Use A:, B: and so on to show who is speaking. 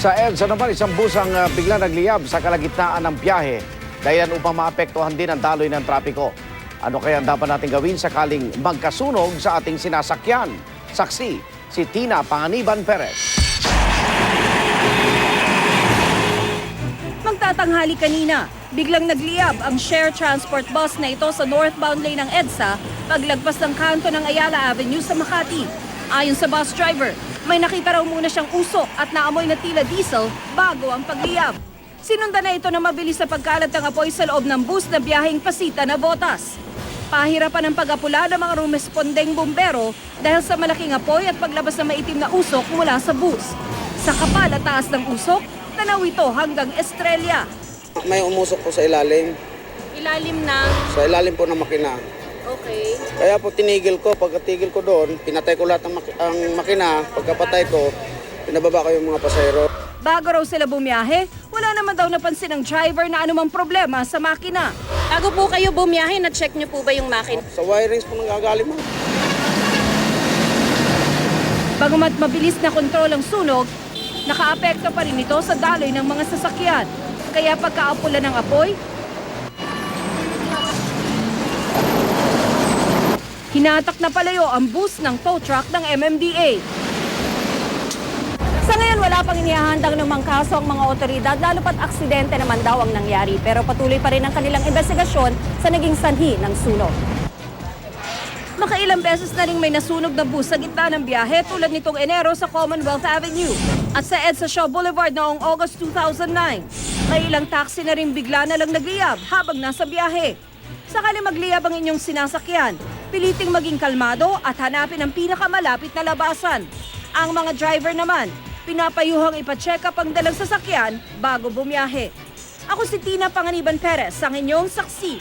A: Sa EDSA naman, isang busang bigla nagliyab sa kalagitnaan ng biyahe dahilan upang maapektuhan din ang daloy ng trapiko. Ano kaya ang dapat natin gawin sakaling magkasunog sa ating sinasakyan? Saksi, si Tina Panganiban Perez.
B: Magtatanghali kanina, biglang nagliyab ang share transport bus na ito sa northbound lane ng EDSA paglagpas ng kanto ng Ayala Avenue sa Makati. Ayon sa bus driver, may nakita raw muna siyang usok at naamoy na tila diesel bago ang pagliyab. Sinundan na ito na mabilis sa pagkalat ng apoy sa loob ng bus na biyaheng Pasita na Botas. Pahirapan ang pag-apula ng mga rumespondeng bumbero dahil sa malaking apoy at paglabas ng maitim na usok mula sa bus. Sa kapal at taas ng usok, tanaw ito hanggang Estrella.
C: May umusok po sa ilalim.
B: Ilalim na.
C: Sa ilalim po ng makina.
B: Okay.
C: Kaya po tinigil ko. Pagkatigil ko doon, pinatay ko lahat ang makina. Pagkapatay ko, pinababa ko yung mga pasahero.
B: Bago raw sila bumiyahe, wala naman daw napansin ng driver na anumang problema sa makina.
D: Bago po kayo bumiyahe, na-check niyo po ba yung makina?
C: Sa wirings po nanggagaling mo.
B: Bagamat mabilis na kontrol ang sunog, nakaapekto pa rin ito sa daloy ng mga sasakyan. Kaya pagkaapula ng apoy, hinatak na palayo ang bus ng tow truck ng MMDA.
D: Sa ngayon, wala pang inihahandang ng kaso ang mga otoridad, lalo pat aksidente naman daw ang nangyari. Pero patuloy pa rin ang kanilang investigasyon sa naging sanhi ng sunog.
B: Makailang beses na rin may nasunog na bus sa gitna ng biyahe tulad nitong Enero sa Commonwealth Avenue at sa EDSA Shaw Boulevard noong August 2009. May ilang taxi na rin bigla na lang nagliyab habang nasa biyahe. Sakali magliyab ang inyong sinasakyan, piliting maging kalmado at hanapin ang pinakamalapit na labasan. Ang mga driver naman, pinapayuhang ipacheck up ang dalang sasakyan bago bumiyahe. Ako si Tina Panganiban Perez, ang inyong saksi.